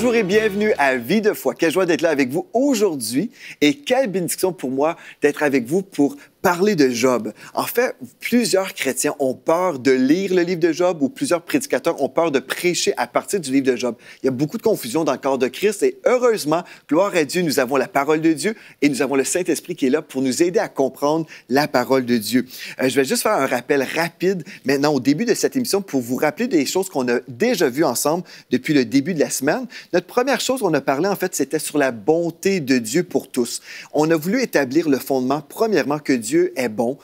Bonjour et bienvenue à Vie de foi. Quelle joie d'être là avec vous aujourd'hui et quelle bénédiction pour moi d'être avec vous pour parler de Job. En fait, plusieurs chrétiens ont peur de lire le livre de Job ou plusieurs prédicateurs ont peur de prêcher à partir du livre de Job. Il y a beaucoup de confusion dans le corps de Christ et heureusement, gloire à Dieu, nous avons la parole de Dieu et nous avons le Saint-Esprit qui est là pour nous aider à comprendre la parole de Dieu. Je vais juste faire un rappel rapide maintenant au début de cette émission pour vous rappeler des choses qu'on a déjà vues ensemble depuis le début de la semaine. Notre première chose qu'on a parlé, en fait, c'était sur la bonté de Dieu pour tous. On a voulu établir le fondement, premièrement, que Dieu est bon,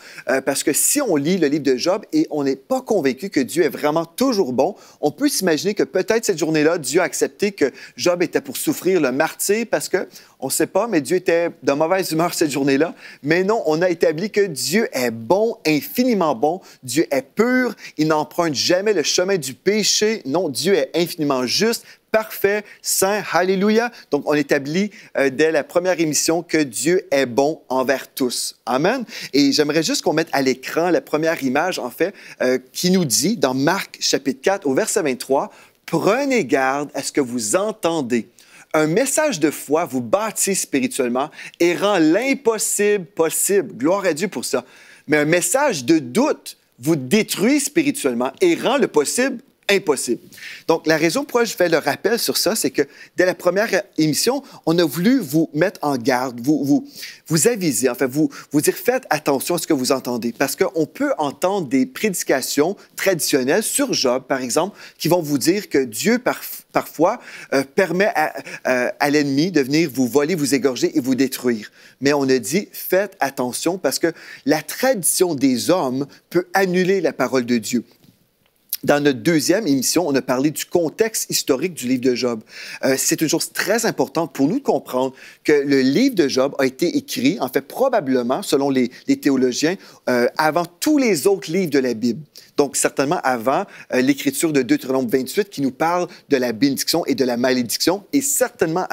parce que si on lit le livre de Job et on n'est pas convaincu que Dieu est vraiment toujours bon, on peut s'imaginer que peut-être cette journée-là, Dieu a accepté que Job était pour souffrir le martyre parce que, on ne sait pas, mais Dieu était de mauvaise humeur cette journée-là. Mais non, on a établi que Dieu est bon, infiniment bon. Dieu est pur, il n'emprunte jamais le chemin du péché. Non, Dieu est infiniment juste, parfait, saint, alléluia. Donc, on établit dès la première émission que Dieu est bon envers tous. Amen. Et j'aimerais juste qu'on mette à l'écran la première image, en fait, qui nous dit, dans Marc chapitre 4, au verset 23, « Prenez garde à ce que vous entendez. Un message de foi vous bâtit spirituellement et rend l'impossible possible. » Gloire à Dieu pour ça. Mais un message de doute vous détruit spirituellement et rend le possible impossible. Donc, la raison pourquoi je fais le rappel sur ça, c'est que dès la première émission, on a voulu vous mettre en garde, vous aviser, enfin, vous dire faites attention à ce que vous entendez. Parce qu'on peut entendre des prédications traditionnelles sur Job, par exemple, qui vont vous dire que Dieu, parfois, permet à l'ennemi de venir vous voler, vous égorger et vous détruire. Mais on a dit faites attention parce que la tradition des hommes peut annuler la parole de Dieu. Dans notre deuxième émission, on a parlé du contexte historique du livre de Job. C'est une chose très importante pour nous de comprendre que le livre de Job a été écrit, en fait, probablement, selon les théologiens, avant tous les autres livres de la Bible. Donc, certainement avant l'écriture de Deutéronome 28 qui nous parle de la bénédiction et de la malédiction, et certainement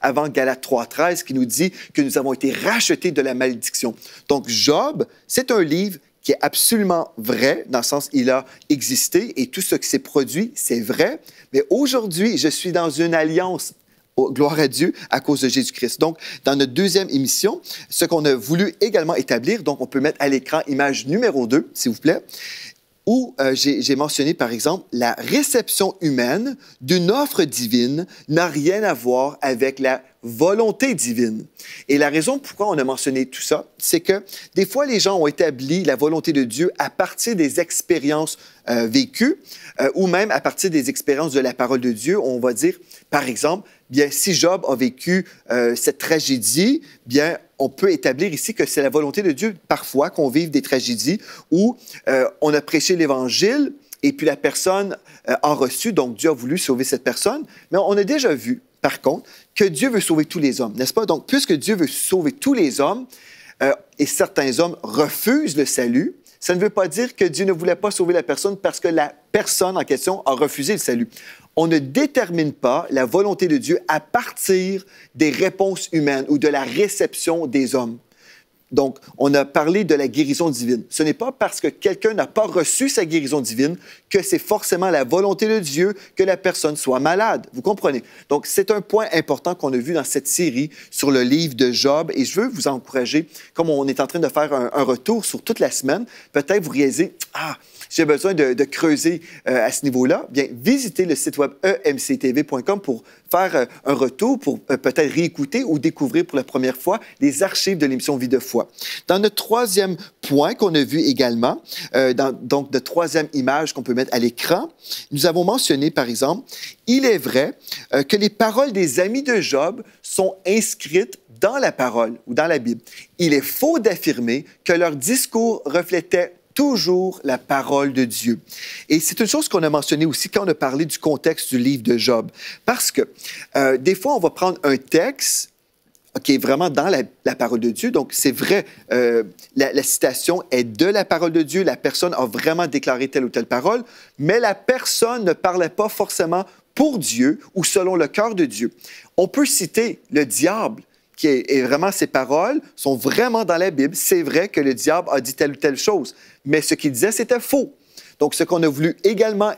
avant Galates 3.13 qui nous dit que nous avons été rachetés de la malédiction. Donc, Job, c'est un livre qui est absolument vrai, dans le sens il a existé et tout ce qui s'est produit, c'est vrai. Mais aujourd'hui, je suis dans une alliance, gloire à Dieu, à cause de Jésus-Christ. Donc, dans notre deuxième émission, ce qu'on a voulu également établir, donc on peut mettre à l'écran image numéro 2, s'il vous plaît, où j'ai mentionné, par exemple, la réception humaine d'une offre divine n'a rien à voir avec la volonté divine. Et la raison pourquoi on a mentionné tout ça, c'est que des fois, les gens ont établi la volonté de Dieu à partir des expériences vécues ou même à partir des expériences de la parole de Dieu. On va dire, par exemple, bien, si Job a vécu cette tragédie, bien, on peut établir ici que c'est la volonté de Dieu, parfois, qu'on vive des tragédies où on a prêché l'Évangile et puis la personne a reçu, donc Dieu a voulu sauver cette personne. Mais on a déjà vu, par contre, que Dieu veut sauver tous les hommes, n'est-ce pas? Donc, puisque Dieu veut sauver tous les hommes et certains hommes refusent le salut, ça ne veut pas dire que Dieu ne voulait pas sauver la personne parce que la personne en question a refusé le salut. On ne détermine pas la volonté de Dieu à partir des réponses humaines ou de la réception des hommes. Donc, on a parlé de la guérison divine. Ce n'est pas parce que quelqu'un n'a pas reçu sa guérison divine que c'est forcément la volonté de Dieu que la personne soit malade. Vous comprenez? Donc, c'est un point important qu'on a vu dans cette série sur le livre de Job. Et je veux vous encourager, comme on est en train de faire un retour sur toute la semaine, peut-être vous réalisez, j'ai besoin de creuser à ce niveau-là. Bien, visitez le site web emctv.com pour faire un retour, pour peut-être réécouter ou découvrir pour la première fois les archives de l'émission Vie de foi. Dans notre troisième point qu'on a vu également, donc de troisième image qu'on peut mettre à l'écran, nous avons mentionné, par exemple, il est vrai que les paroles des amis de Job sont inscrites dans la parole ou dans la Bible. Il est faux d'affirmer que leur discours reflétait toujours la parole de Dieu. Et c'est une chose qu'on a mentionnée aussi quand on a parlé du contexte du livre de Job. Parce que des fois, on va prendre un texte qui est vraiment dans la parole de Dieu. Donc, c'est vrai, la citation est de la parole de Dieu. La personne a vraiment déclaré telle ou telle parole, mais la personne ne parlait pas forcément pour Dieu ou selon le cœur de Dieu. On peut citer le diable, et vraiment, ces paroles sont vraiment dans la Bible. C'est vrai que le diable a dit telle ou telle chose, mais ce qu'il disait, c'était faux. Donc, ce qu'on a voulu également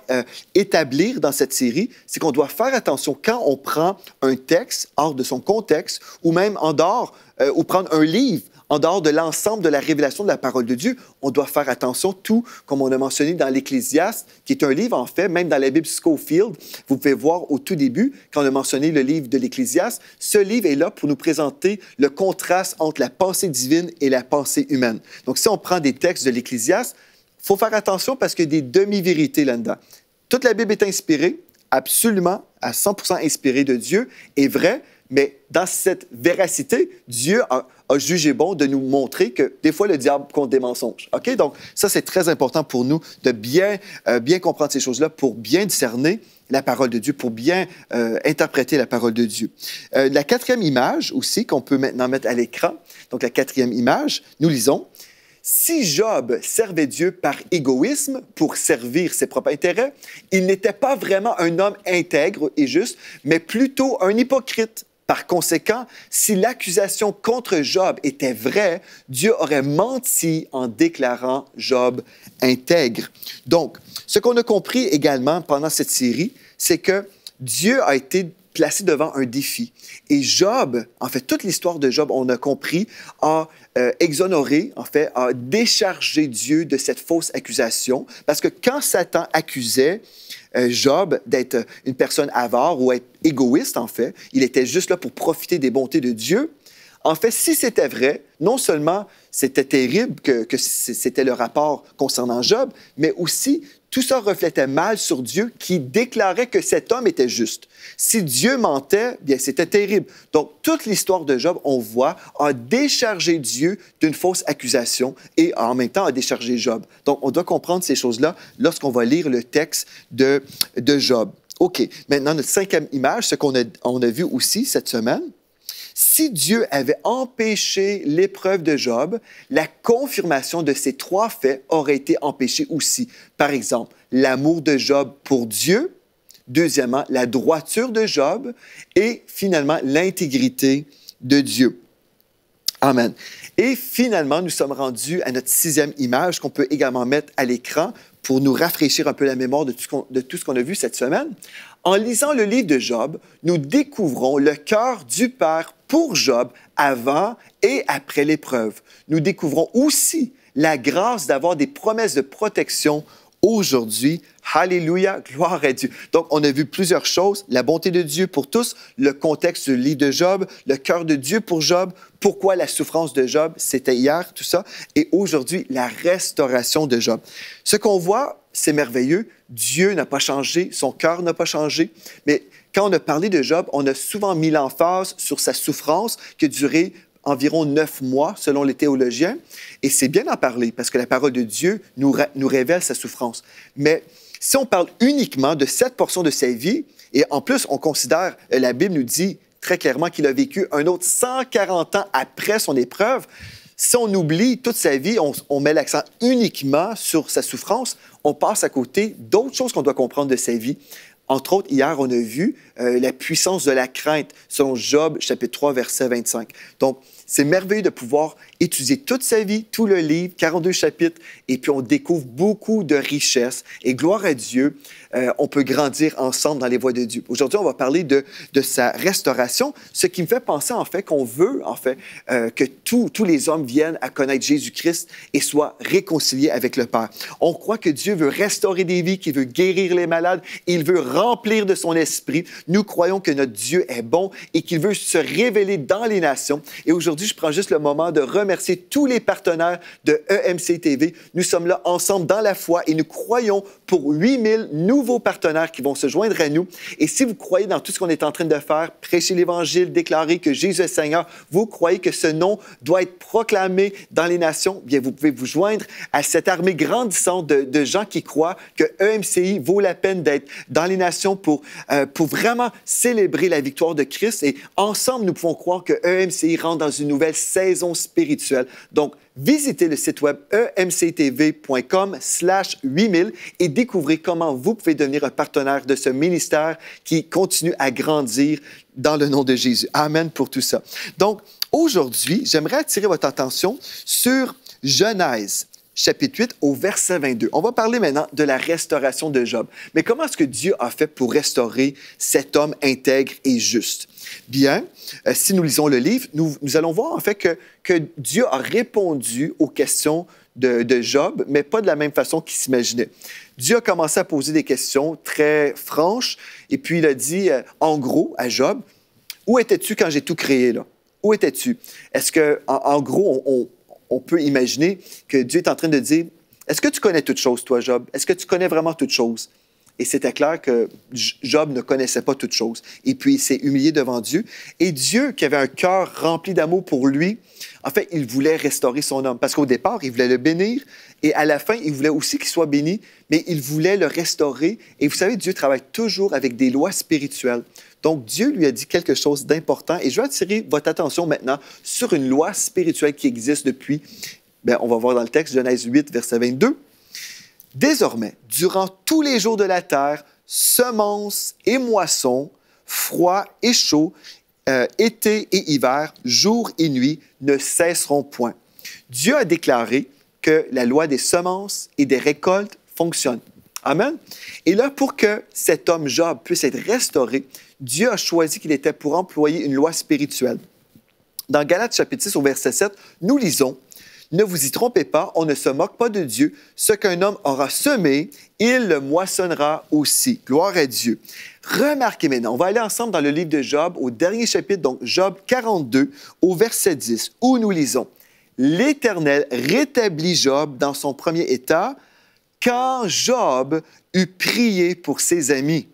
établir dans cette série, c'est qu'on doit faire attention quand on prend un texte hors de son contexte ou même en dehors, ou prendre un livre en dehors de l'ensemble de la révélation de la parole de Dieu. On doit faire attention, tout comme on a mentionné dans l'Ecclésiaste, qui est un livre, en fait, même dans la Bible Scofield, vous pouvez voir au tout début, quand on a mentionné le livre de l'Ecclésiaste, ce livre est là pour nous présenter le contraste entre la pensée divine et la pensée humaine. Donc, si on prend des textes de l'Ecclésiaste, il faut faire attention parce qu'il y a des demi-vérités là-dedans. Toute la Bible est inspirée, absolument à 100% inspirée de Dieu, est vraie, mais dans cette véracité, Dieu a jugé bon de nous montrer que des fois, le diable compte des mensonges. OK? Donc, ça, c'est très important pour nous de bien comprendre ces choses-là pour bien discerner la parole de Dieu, pour bien interpréter la parole de Dieu. La quatrième image aussi qu'on peut maintenant mettre à l'écran, donc la quatrième image, nous lisons: si Job servait Dieu par égoïsme pour servir ses propres intérêts, il n'était pas vraiment un homme intègre et juste, mais plutôt un hypocrite. Par conséquent, si l'accusation contre Job était vraie, Dieu aurait menti en déclarant Job intègre. Donc, ce qu'on a compris également pendant cette série, c'est que Dieu a été placé devant un défi. Et Job, en fait, toute l'histoire de Job, on a compris, a exonéré, en fait, a déchargé Dieu de cette fausse accusation. Parce que quand Satan accusait Job d'être une personne avare ou être égoïste, en fait, il était juste là pour profiter des bontés de Dieu. En fait, si c'était vrai, non seulement c'était terrible que c'était le rapport concernant Job, mais aussi tout ça reflétait mal sur Dieu qui déclarait que cet homme était juste. Si Dieu mentait, bien c'était terrible. Donc, toute l'histoire de Job, on voit, a déchargé Dieu d'une fausse accusation et en même temps a déchargé Job. Donc, on doit comprendre ces choses-là lorsqu'on va lire le texte de Job. OK, maintenant, notre cinquième image, ce qu'on a vu aussi cette semaine. Si Dieu avait empêché l'épreuve de Job, la confirmation de ces trois faits aurait été empêchée aussi. Par exemple, l'amour de Job pour Dieu, deuxièmement, la droiture de Job et finalement, l'intégrité de Dieu. Amen. Et finalement, nous sommes rendus à notre sixième image qu'on peut également mettre à l'écran pour nous rafraîchir un peu la mémoire de tout ce qu'on a vu cette semaine. En lisant le livre de Job, nous découvrons le cœur du Père pour Job avant et après l'épreuve. Nous découvrons aussi la grâce d'avoir des promesses de protection aujourd'hui. Alléluia, gloire à Dieu. Donc, on a vu plusieurs choses. La bonté de Dieu pour tous, le contexte du livre de Job, le cœur de Dieu pour Job, pourquoi la souffrance de Job, c'était hier, tout ça. Et aujourd'hui, la restauration de Job. Ce qu'on voit, c'est merveilleux. Dieu n'a pas changé, son cœur n'a pas changé. Mais quand on a parlé de Job, on a souvent mis l'emphase sur sa souffrance qui a duré environ 9 mois, selon les théologiens. Et c'est bien d'en parler parce que la parole de Dieu nous révèle sa souffrance. Mais si on parle uniquement de cette portion de sa vie, et en plus, on considère, la Bible nous dit très clairement qu'il a vécu un autre 140 ans après son épreuve, si on oublie toute sa vie, on met l'accent uniquement sur sa souffrance, on passe à côté d'autres choses qu'on doit comprendre de sa vie. Entre autres, hier, on a vu la puissance de la crainte, selon Job, chapitre 3, verset 25. Donc, c'est merveilleux de pouvoir étudier toute sa vie, tout le livre, 42 chapitres, et puis on découvre beaucoup de richesses. Et gloire à Dieu, on peut grandir ensemble dans les voies de Dieu. Aujourd'hui, on va parler de sa restauration, ce qui me fait penser, en fait, qu'on veut, en fait, que tous les hommes viennent à connaître Jésus-Christ et soient réconciliés avec le Père. On croit que Dieu veut restaurer des vies, qu'il veut guérir les malades, il veut remplir de son esprit. Nous croyons que notre Dieu est bon et qu'il veut se révéler dans les nations. Et aujourd'hui, je prends juste le moment de remercier tous les partenaires de EMC TV. Nous sommes là ensemble dans la foi et nous croyons pour 8000 nouveaux partenaires qui vont se joindre à nous. Et si vous croyez dans tout ce qu'on est en train de faire, prêcher l'Évangile, déclarer que Jésus est Seigneur, vous croyez que ce nom doit être proclamé dans les nations, bien vous pouvez vous joindre à cette armée grandissante de gens qui croient que EMCI vaut la peine d'être dans les nations pour vraiment célébrer la victoire de Christ. Et ensemble, nous pouvons croire que EMCI rentre dans une nouvelle saison spirituelle. Donc, visitez le site web emctv.com/8000 et découvrez comment vous pouvez devenir un partenaire de ce ministère qui continue à grandir dans le nom de Jésus. Amen pour tout ça. Donc, aujourd'hui, j'aimerais attirer votre attention sur Genèse, chapitre 8, au verset 22. On va parler maintenant de la restauration de Job. Mais comment est-ce que Dieu a fait pour restaurer cet homme intègre et juste? Bien, si nous lisons le livre, nous allons voir en fait que Dieu a répondu aux questions de Job, mais pas de la même façon qu'il s'imaginait. Dieu a commencé à poser des questions très franches, et puis il a dit, en gros, à Job, « Où étais-tu quand j'ai tout créé, là? Où étais-tu? » Est-ce que, en gros, on peut imaginer que Dieu est en train de dire, « Est-ce que tu connais toutes choses, toi, Job? Est-ce que tu connais vraiment toutes choses? » Et c'était clair que Job ne connaissait pas toutes choses. Et puis, il s'est humilié devant Dieu. Et Dieu, qui avait un cœur rempli d'amour pour lui, en fait, il voulait restaurer son homme. Parce qu'au départ, il voulait le bénir. Et à la fin, il voulait aussi qu'il soit béni, mais il voulait le restaurer. Et vous savez, Dieu travaille toujours avec des lois spirituelles. Donc, Dieu lui a dit quelque chose d'important. Et je vais attirer votre attention maintenant sur une loi spirituelle qui existe depuis, bien, on va voir dans le texte, Genèse 8, verset 22. Désormais, durant tous les jours de la terre, semences et moissons, froid et chaud, été et hiver, jour et nuit, ne cesseront point. Dieu a déclaré que la loi des semences et des récoltes fonctionne. Amen. Et là, pour que cet homme Job puisse être restauré, Dieu a choisi qu'il était pour employer une loi spirituelle. Dans Galates chapitre 6 au verset 7, nous lisons, « Ne vous y trompez pas, on ne se moque pas de Dieu. Ce qu'un homme aura semé, il le moissonnera aussi. » Gloire à Dieu. Remarquez maintenant, on va aller ensemble dans le livre de Job, au dernier chapitre, donc Job 42, au verset 10, où nous lisons, « L'Éternel rétablit Job dans son premier état quand Job eut prié pour ses amis.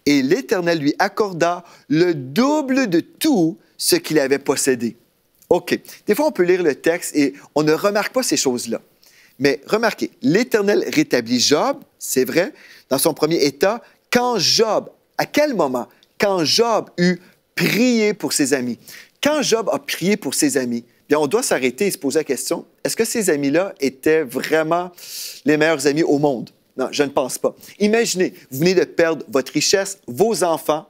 Et l'Éternel lui accorda le double de tout ce qu'il avait possédé. » OK. Des fois, on peut lire le texte et on ne remarque pas ces choses-là. Mais remarquez, l'Éternel rétablit Job, c'est vrai, dans son premier état, quand Job, à quel moment? Quand Job eut prié pour ses amis. Quand Job a prié pour ses amis, bien, on doit s'arrêter et se poser la question, est-ce que ces amis-là étaient vraiment les meilleurs amis au monde? Non, je ne pense pas. Imaginez, vous venez de perdre votre richesse, vos enfants,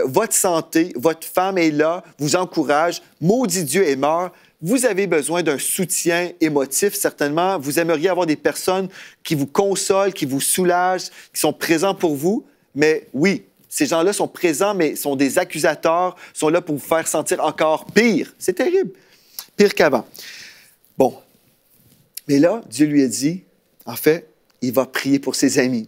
votre santé, votre femme est là, vous encourage, maudit Dieu est mort, vous avez besoin d'un soutien émotif, certainement. Vous aimeriez avoir des personnes qui vous consolent, qui vous soulagent, qui sont présents pour vous. Mais oui, ces gens-là sont présents, mais sont des accusateurs, sont là pour vous faire sentir encore pire. C'est terrible. Pire qu'avant. Bon. Mais là, Dieu lui a dit, en fait, il va prier pour ses amis.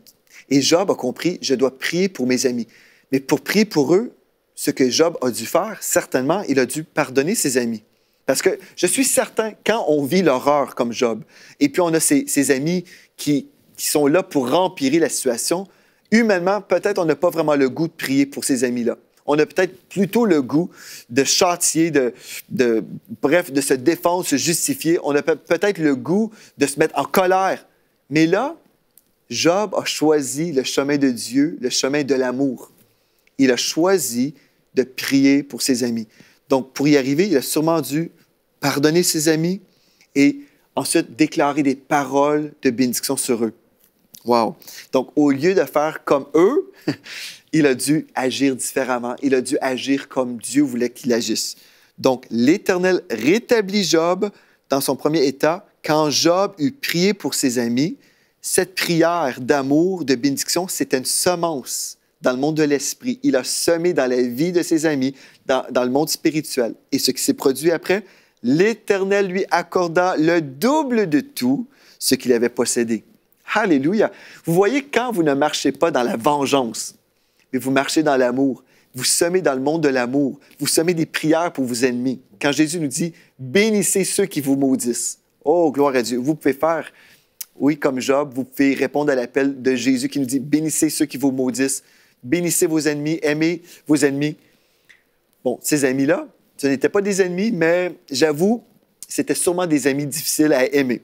Et Job a compris, je dois prier pour mes amis. Mais pour prier pour eux, ce que Job a dû faire, certainement, il a dû pardonner ses amis. Parce que je suis certain, quand on vit l'horreur comme Job, et puis on a ces amis qui sont là pour empirer la situation, humainement, peut-être on n'a pas vraiment le goût de prier pour ces amis-là. On a peut-être plutôt le goût de châtier, bref, de se défendre, se justifier. On a peut-être le goût de se mettre en colère. Mais là, Job a choisi le chemin de Dieu, le chemin de l'amour. Il a choisi de prier pour ses amis. Donc, pour y arriver, il a sûrement dû pardonner ses amis et ensuite déclarer des paroles de bénédiction sur eux. Wow! Donc, au lieu de faire comme eux, il a dû agir différemment. Il a dû agir comme Dieu voulait qu'il agisse. Donc, l'Éternel rétablit Job dans son premier état. Quand Job eut prié pour ses amis, cette prière d'amour, de bénédiction, c'était une semence dans le monde de l'esprit. Il a semé dans la vie de ses amis, dans le monde spirituel. Et ce qui s'est produit après, l'Éternel lui accorda le double de tout ce qu'il avait possédé. Alléluia! Vous voyez, quand vous ne marchez pas dans la vengeance, mais vous marchez dans l'amour, vous semez dans le monde de l'amour, vous semez des prières pour vos ennemis. Quand Jésus nous dit « Bénissez ceux qui vous maudissent », oh, gloire à Dieu! Vous pouvez faire, oui, comme Job, vous pouvez répondre à l'appel de Jésus qui nous dit « Bénissez ceux qui vous maudissent ». Bénissez vos ennemis, aimez vos ennemis. Bon, ces amis-là, ce n'étaient pas des ennemis, mais j'avoue, c'était sûrement des amis difficiles à aimer.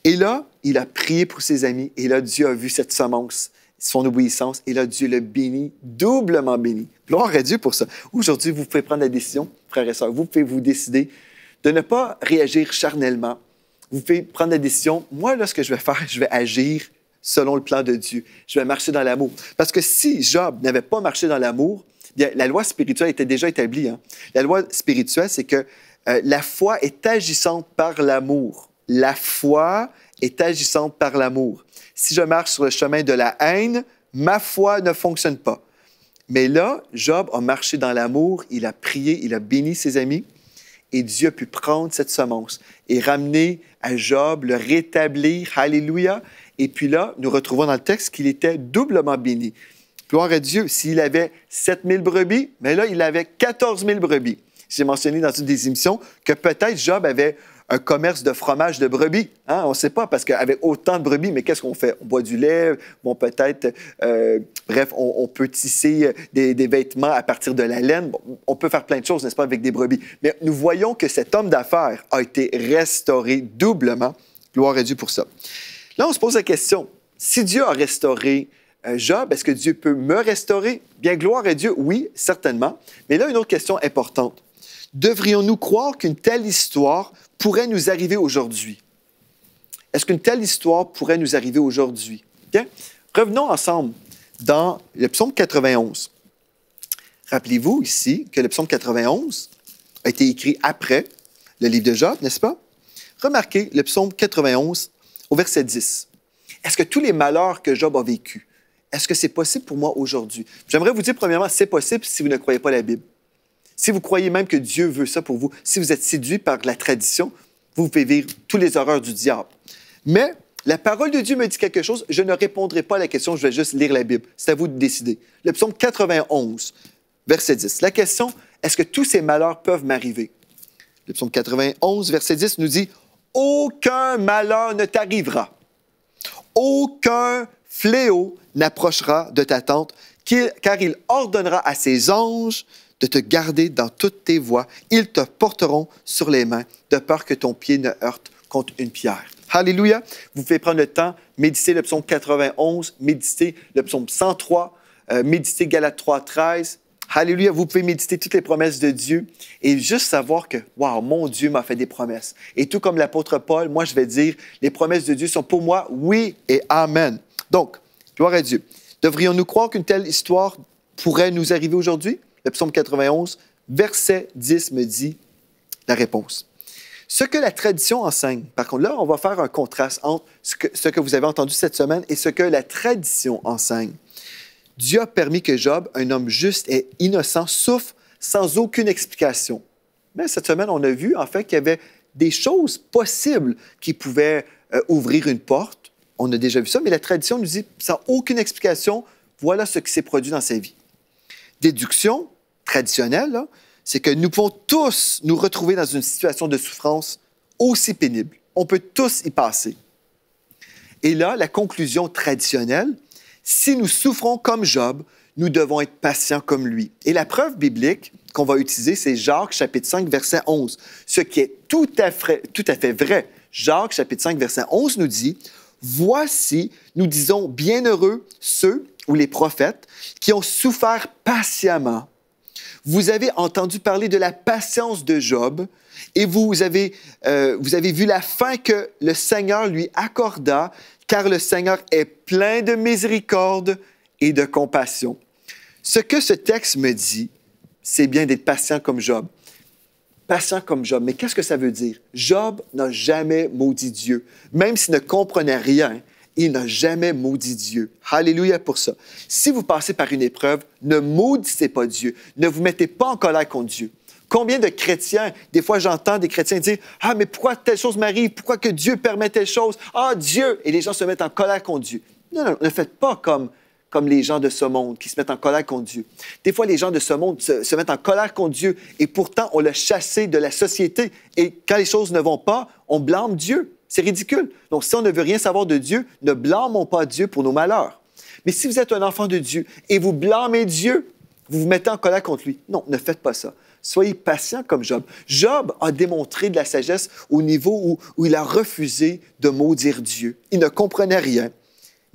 Et là, il a prié pour ses amis, et là, Dieu a vu cette semence, son obéissance, et là, Dieu l'a béni, doublement béni. Gloire à Dieu pour ça. Aujourd'hui, vous pouvez prendre la décision, frères et sœurs, vous pouvez vous décider de ne pas réagir charnellement. Vous pouvez prendre la décision, moi, là, ce que je vais faire, je vais agir selon le plan de Dieu. Je vais marcher dans l'amour. Parce que si Job n'avait pas marché dans l'amour, bien, la loi spirituelle était déjà établie. Hein? La loi spirituelle, c'est que la foi est agissante par l'amour. la foi est agissante par l'amour. Si je marche sur le chemin de la haine, ma foi ne fonctionne pas. Mais là, Job a marché dans l'amour, il a prié, il a béni ses amis, et Dieu a pu prendre cette semence et ramener à Job, le rétablir, alléluia. Et puis là, nous retrouvons dans le texte qu'il était doublement béni. Gloire à Dieu, s'il avait 7000 brebis, mais là, il avait 14 000 brebis. J'ai mentionné dans une des émissions que peut-être Job avait un commerce de fromage de brebis. Hein? On ne sait pas, parce qu'avec autant de brebis, mais qu'est-ce qu'on fait? On boit du lait, bon, peut-être, bref, on peut tisser des vêtements à partir de la laine. Bon, on peut faire plein de choses, n'est-ce pas, avec des brebis. Mais nous voyons que cet homme d'affaires a été restauré doublement. Gloire à Dieu pour ça. Là, on se pose la question, si Dieu a restauré Job, est-ce que Dieu peut me restaurer? Bien, gloire à Dieu, oui, certainement. Mais là, une autre question importante. Devrions-nous croire qu'une telle histoire pourrait nous arriver aujourd'hui? Est-ce qu'une telle histoire pourrait nous arriver aujourd'hui? Bien, revenons ensemble dans le psaume 91. Rappelez-vous ici que le psaume 91 a été écrit après le livre de Job, n'est-ce pas? Remarquez le psaume 91 au verset 10. Est-ce que tous les malheurs que Job a vécus, est-ce que c'est possible pour moi aujourd'hui? J'aimerais vous dire, premièrement, c'est possible si vous ne croyez pas la Bible. Si vous croyez même que Dieu veut ça pour vous, si vous êtes séduit par la tradition, vous pouvez vivre toutes les horreurs du diable. Mais la parole de Dieu me dit quelque chose, je ne répondrai pas à la question, je vais juste lire la Bible. C'est à vous de décider. Le psaume 91, verset 10. La question, est-ce que tous ces malheurs peuvent m'arriver? Le psaume 91, verset 10 nous dit, « Aucun malheur ne t'arrivera. Aucun fléau n'approchera de ta tente, car il ordonnera à ses anges de te garder dans toutes tes voies. Ils te porteront sur les mains, de peur que ton pied ne heurte contre une pierre. » Alléluia! Vous pouvez prendre le temps, méditer le psaume 91, méditer le psaume 103, méditer Galates 3, 13. Alléluia! Vous pouvez méditer toutes les promesses de Dieu et juste savoir que, wow, mon Dieu m'a fait des promesses. Et tout comme l'apôtre Paul, moi, je vais dire, les promesses de Dieu sont pour moi, oui et amen. Donc, gloire à Dieu. Devrions-nous croire qu'une telle histoire pourrait nous arriver aujourd'hui? Le psaume 91, verset 10 me dit la réponse. Ce que la tradition enseigne, par contre, là, on va faire un contraste entre ce que vous avez entendu cette semaine et ce que la tradition enseigne. Dieu a permis que Job, un homme juste et innocent, souffre sans aucune explication. Mais cette semaine, on a vu, en fait, qu'il y avait des choses possibles qui pouvaient ouvrir une porte. On a déjà vu ça, mais la tradition nous dit, sans aucune explication, voilà ce qui s'est produit dans sa vie. Déduction traditionnelle, là, c'est que nous pouvons tous nous retrouver dans une situation de souffrance aussi pénible. On peut tous y passer. Et là, la conclusion traditionnelle, si nous souffrons comme Job, nous devons être patients comme lui. Et la preuve biblique qu'on va utiliser, c'est Jacques, chapitre 5, verset 11. Ce qui est tout à fait vrai. Jacques, chapitre 5, verset 11 nous dit, « Voici, nous disons, bienheureux ceux, ou les prophètes, qui ont souffert patiemment. Vous avez entendu parler de la patience de Job et vous avez vu la fin que le Seigneur lui accorda, car le Seigneur est plein de miséricorde et de compassion. » Ce que ce texte me dit, c'est bien d'être patient comme Job. Patient comme Job. Mais qu'est-ce que ça veut dire? Job n'a jamais maudit Dieu. Même s'il ne comprenait rien, il n'a jamais maudit Dieu. Alléluia pour ça. Si vous passez par une épreuve, ne maudissez pas Dieu. Ne vous mettez pas en colère contre Dieu. Combien de chrétiens, des fois j'entends des chrétiens dire « Ah, mais pourquoi telle chose m'arrive? Pourquoi que Dieu permet telle chose? Ah, Dieu! » Et les gens se mettent en colère contre Dieu. Non, non, ne faites pas comme les gens de ce monde qui se mettent en colère contre Dieu. Des fois, les gens de ce monde se mettent en colère contre Dieu et pourtant, on l'a chassé de la société. Et quand les choses ne vont pas, on blâme Dieu. C'est ridicule. Donc, si on ne veut rien savoir de Dieu, ne blâmons pas Dieu pour nos malheurs. Mais si vous êtes un enfant de Dieu et vous blâmez Dieu, vous vous mettez en colère contre lui. Non, ne faites pas ça. Soyez patient comme Job. Job a démontré de la sagesse au niveau où il a refusé de maudire Dieu. Il ne comprenait rien,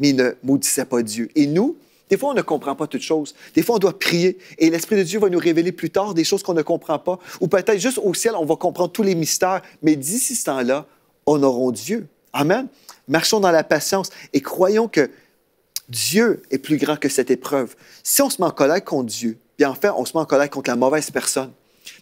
mais il ne maudissait pas Dieu. Et nous, des fois, on ne comprend pas toutes choses. Des fois, on doit prier et l'Esprit de Dieu va nous révéler plus tard des choses qu'on ne comprend pas. Ou peut-être juste au ciel, on va comprendre tous les mystères. Mais d'ici ce temps-là, honorons Dieu. Amen. Marchons dans la patience et croyons que Dieu est plus grand que cette épreuve. Si on se met en colère contre Dieu, bien en fait, on se met en colère contre la mauvaise personne.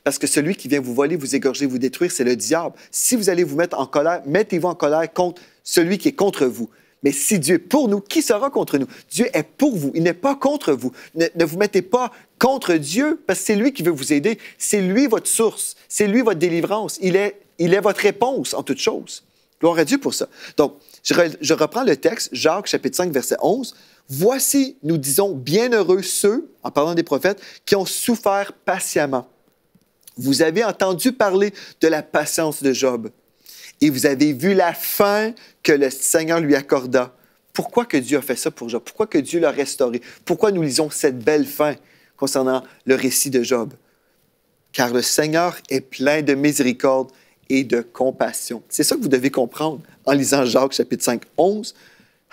Parce que celui qui vient vous voler, vous égorger, vous détruire, c'est le diable. Si vous allez vous mettre en colère, mettez-vous en colère contre celui qui est contre vous. Mais si Dieu est pour nous, qui sera contre nous? Dieu est pour vous, il n'est pas contre vous. Ne vous mettez pas contre Dieu, parce que c'est lui qui veut vous aider. C'est lui votre source, c'est lui votre délivrance. Il est votre réponse en toutes choses. Gloire à Dieu pour ça. Donc, je reprends le texte, Jacques, chapitre 5, verset 11. « Voici, nous disons, bienheureux ceux, en parlant des prophètes, qui ont souffert patiemment. Vous avez entendu parler de la patience de Job. Et vous avez vu la fin que le Seigneur lui accorda. » Pourquoi que Dieu a fait ça pour Job? Pourquoi que Dieu l'a restauré? Pourquoi nous lisons cette belle fin concernant le récit de Job? Car le Seigneur est plein de miséricorde et de compassion. C'est ça que vous devez comprendre en lisant Jacques, chapitre 5, 11.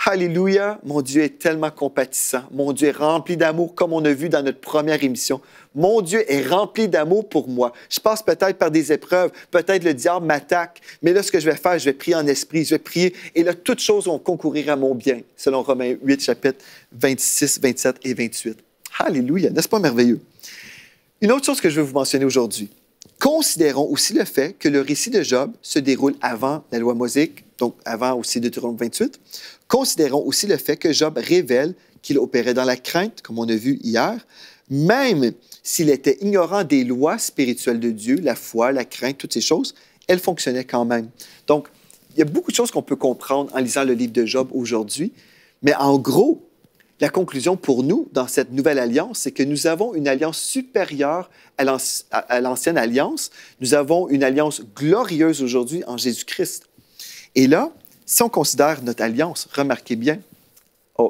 Alléluia, mon Dieu est tellement compatissant. Mon Dieu est rempli d'amour, comme on a vu dans notre première émission. Mon Dieu est rempli d'amour pour moi. Je passe peut-être par des épreuves, peut-être le diable m'attaque, mais là, ce que je vais faire, je vais prier en esprit, je vais prier, et là, toutes choses vont concourir à mon bien, selon Romains 8, chapitres 26, 27 et 28. Alléluia, n'est-ce pas merveilleux? Une autre chose que je veux vous mentionner aujourd'hui. Considérons aussi le fait que le récit de Job se déroule avant la loi mosaïque, donc avant aussi Deutéronome 28. Considérons aussi le fait que Job révèle qu'il opérait dans la crainte, comme on a vu hier, même s'il était ignorant des lois spirituelles de Dieu, la foi, la crainte, toutes ces choses, elles fonctionnaient quand même. Donc, il y a beaucoup de choses qu'on peut comprendre en lisant le livre de Job aujourd'hui, mais en gros, la conclusion pour nous dans cette nouvelle alliance, c'est que nous avons une alliance supérieure à l'ancienne alliance. Nous avons une alliance glorieuse aujourd'hui en Jésus-Christ. Et là, si on considère notre alliance, remarquez bien,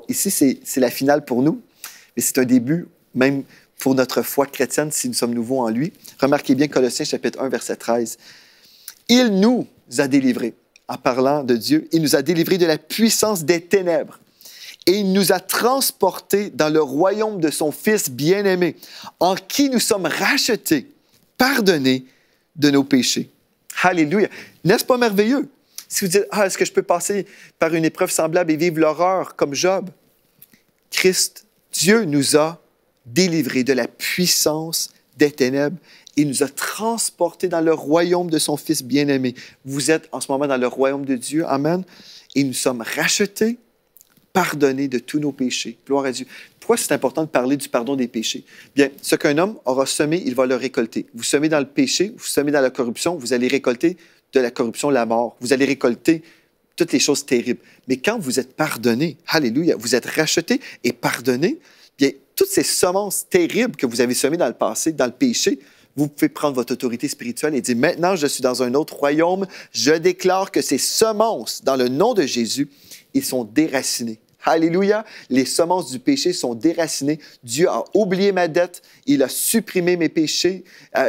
ici c'est la finale pour nous, mais c'est un début même pour notre foi chrétienne si nous sommes nouveaux en lui. Remarquez bien Colossiens chapitre 1, verset 13. « Il nous a délivrés, en parlant de Dieu, il nous a délivrés de la puissance des ténèbres. Et il nous a transportés dans le royaume de son Fils bien-aimé, en qui nous sommes rachetés, pardonnés de nos péchés. » Alléluia! N'est-ce pas merveilleux? Si vous dites, « est-ce que je peux passer par une épreuve semblable et vivre l'horreur comme Job? » Christ, Dieu nous a délivrés de la puissance des ténèbres et nous a transportés dans le royaume de son Fils bien-aimé. Vous êtes en ce moment dans le royaume de Dieu. Amen. Et nous sommes rachetés, pardonnés de tous nos péchés. Gloire à Dieu. Pourquoi c'est important de parler du pardon des péchés? Bien, ce qu'un homme aura semé, il va le récolter. Vous semez dans le péché, vous semez dans la corruption, vous allez récolter de la corruption la mort. Vous allez récolter toutes les choses terribles. Mais quand vous êtes pardonné, alléluia, vous êtes racheté et pardonné, bien, toutes ces semences terribles que vous avez semées dans le passé, dans le péché, vous pouvez prendre votre autorité spirituelle et dire, maintenant, je suis dans un autre royaume, je déclare que ces semences, dans le nom de Jésus, ils sont déracinés. Alléluia, les semences du péché sont déracinées. Dieu a oublié ma dette, il a supprimé mes péchés.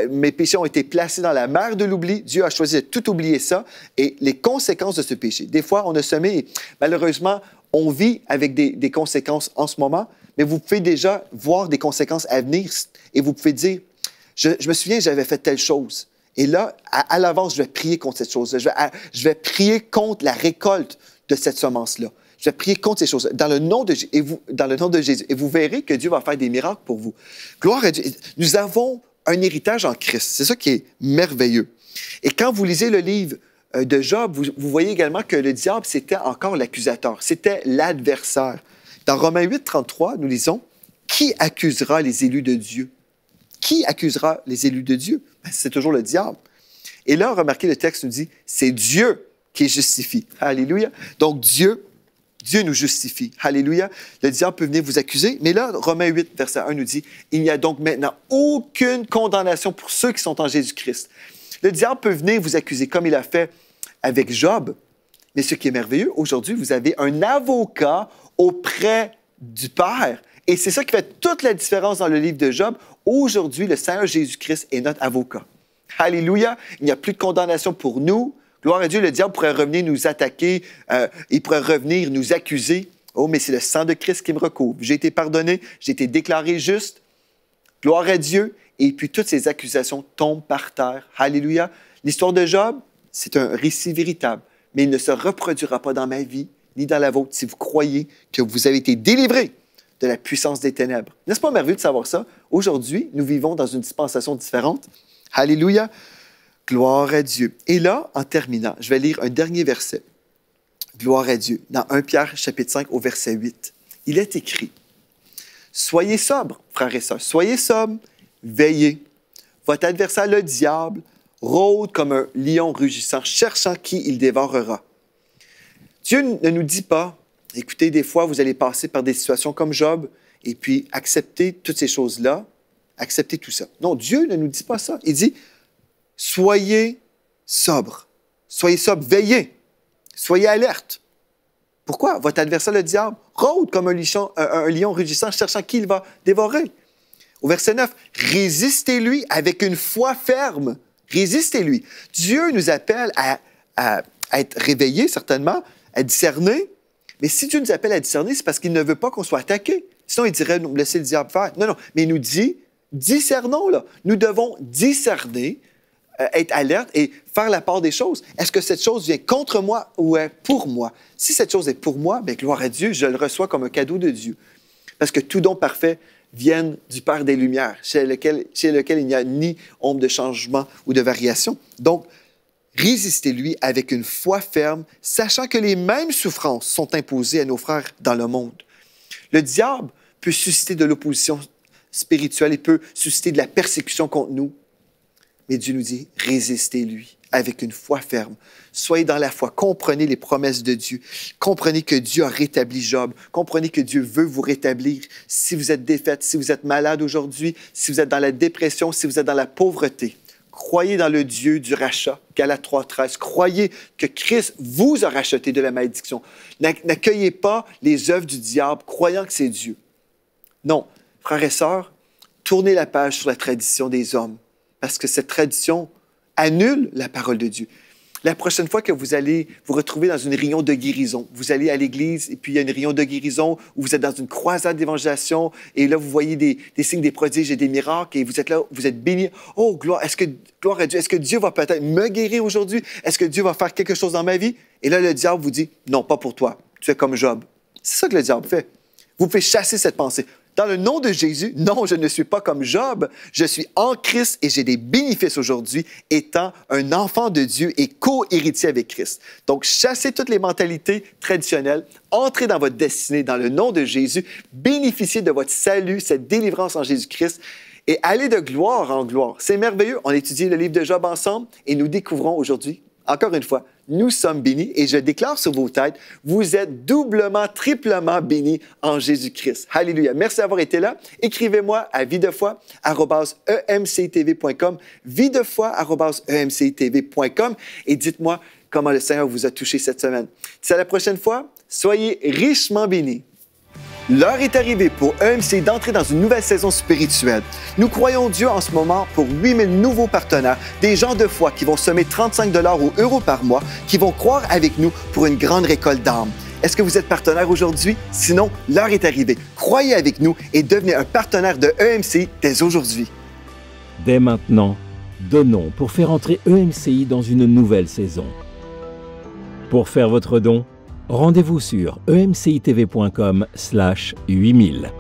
Mes péchés ont été placés dans la mer de l'oubli. Dieu a choisi de tout oublier ça. Et les conséquences de ce péché. Des fois, on a semé et malheureusement, on vit avec des conséquences en ce moment, mais vous pouvez déjà voir des conséquences à venir et vous pouvez dire, je me souviens, j'avais fait telle chose. Et là, à l'avance, je vais prier contre cette chose-là. Je vais prier contre la récolte de cette semence-là. Je vais prier contre ces choses dans le nom de Jésus. Et vous verrez que Dieu va faire des miracles pour vous. Gloire à Dieu. Nous avons un héritage en Christ. C'est ça qui est merveilleux. Et quand vous lisez le livre de Job, vous voyez également que le diable, c'était encore l'accusateur. C'était l'adversaire. Dans Romains 8, 33, nous lisons, « Qui accusera les élus de Dieu? » Qui accusera les élus de Dieu? Ben, c'est toujours le diable. Et là, remarquez, le texte nous dit, c'est Dieu qui justifie. Alléluia. Donc, Dieu nous justifie. Alléluia. Le diable peut venir vous accuser, mais là, Romains 8, verset 1 nous dit, « Il n'y a donc maintenant aucune condamnation pour ceux qui sont en Jésus-Christ. » Le diable peut venir vous accuser, comme il a fait avec Job. Mais ce qui est merveilleux, aujourd'hui, vous avez un avocat auprès du Père. Et c'est ça qui fait toute la différence dans le livre de Job. Aujourd'hui, le Seigneur Jésus-Christ est notre avocat. Alléluia. Il n'y a plus de condamnation pour nous. Gloire à Dieu, le diable pourrait revenir nous attaquer, il pourrait revenir nous accuser. Oh, mais c'est le sang de Christ qui me recouvre. J'ai été pardonné, j'ai été déclaré juste. Gloire à Dieu. Et puis toutes ces accusations tombent par terre. Alléluia. L'histoire de Job, c'est un récit véritable, mais il ne se reproduira pas dans ma vie, ni dans la vôtre, si vous croyez que vous avez été délivrés de la puissance des ténèbres. N'est-ce pas merveilleux de savoir ça? Aujourd'hui, nous vivons dans une dispensation différente. Alléluia. Gloire à Dieu. Et là, en terminant, je vais lire un dernier verset. Gloire à Dieu. Dans 1 Pierre, chapitre 5, au verset 8. Il est écrit, « Soyez sobres, frères et sœurs, soyez sobres, veillez. Votre adversaire, le diable, rôde comme un lion rugissant, cherchant qui il dévorera. » Dieu ne nous dit pas, écoutez, des fois, vous allez passer par des situations comme Job, et puis acceptez toutes ces choses-là, acceptez tout ça. Non, Dieu ne nous dit pas ça. Il dit, soyez sobres, veillez, soyez alertes. Pourquoi? Votre adversaire, le diable, rôde comme un lion rugissant, cherchant qui il va dévorer. Au verset 9, résistez-lui avec une foi ferme. Résistez-lui. Dieu nous appelle à être réveillés, certainement, à discerner. Mais si Dieu nous appelle à discerner, c'est parce qu'il ne veut pas qu'on soit attaqué. Sinon, il dirait, laissez le diable faire. Non, non, mais il nous dit, discernons, là. Nous devons discerner, être alerte et faire la part des choses. Est-ce que cette chose vient contre moi ou est pour moi? Si cette chose est pour moi, bien, gloire à Dieu, je le reçois comme un cadeau de Dieu. Parce que tout don parfait vient du Père des Lumières, chez lequel il n'y a ni ombre de changement ou de variation. Donc, résistez-lui avec une foi ferme, sachant que les mêmes souffrances sont imposées à nos frères dans le monde. Le diable peut susciter de l'opposition spirituelle, il peut susciter de la persécution contre nous. Mais Dieu nous dit, résistez-lui avec une foi ferme. Soyez dans la foi, comprenez les promesses de Dieu. Comprenez que Dieu a rétabli Job. Comprenez que Dieu veut vous rétablir. Si vous êtes défaite, si vous êtes malade aujourd'hui, si vous êtes dans la dépression, si vous êtes dans la pauvreté, croyez dans le Dieu du rachat, Galates 3:13. Croyez que Christ vous a racheté de la malédiction. N'accueillez pas les œuvres du diable, croyant que c'est Dieu. Non, frères et sœurs, tournez la page sur la tradition des hommes, parce que cette tradition annule la parole de Dieu. La prochaine fois que vous allez vous retrouver dans une réunion de guérison, vous allez à l'église et puis il y a une réunion de guérison où vous êtes dans une croisade d'évangélisation et là, vous voyez des signes, des prodiges et des miracles et vous êtes là, vous êtes bénis. Oh, gloire à Dieu, est-ce que Dieu va peut-être me guérir aujourd'hui? Est-ce que Dieu va faire quelque chose dans ma vie? Et là, le diable vous dit, non, pas pour toi. Tu es comme Job. C'est ça que le diable fait. Vous pouvez chasser cette pensée. Dans le nom de Jésus, non, je ne suis pas comme Job. Je suis en Christ et j'ai des bénéfices aujourd'hui, étant un enfant de Dieu et co-héritier avec Christ. Donc, chassez toutes les mentalités traditionnelles, entrez dans votre destinée dans le nom de Jésus, bénéficiez de votre salut, cette délivrance en Jésus-Christ et allez de gloire en gloire. C'est merveilleux. On étudie le livre de Job ensemble et nous découvrons aujourd'hui, encore une fois, nous sommes bénis et je déclare sur vos têtes, vous êtes doublement, triplement bénis en Jésus-Christ. Alléluia. Merci d'avoir été là. Écrivez-moi à videfoi@emctv.com, videfoi@emctv.com et dites-moi comment le Seigneur vous a touché cette semaine. D'ici à la prochaine fois, soyez richement bénis. L'heure est arrivée pour EMC d'entrer dans une nouvelle saison spirituelle. Nous croyons Dieu en ce moment pour 8000 nouveaux partenaires, des gens de foi qui vont semer 35 $ ou euros par mois, qui vont croire avec nous pour une grande récolte d'âmes. Est-ce que vous êtes partenaire aujourd'hui? Sinon, l'heure est arrivée. Croyez avec nous et devenez un partenaire de EMC dès aujourd'hui. Dès maintenant, donnons pour faire entrer EMCI dans une nouvelle saison. Pour faire votre don, rendez-vous sur emcitv.com/8000.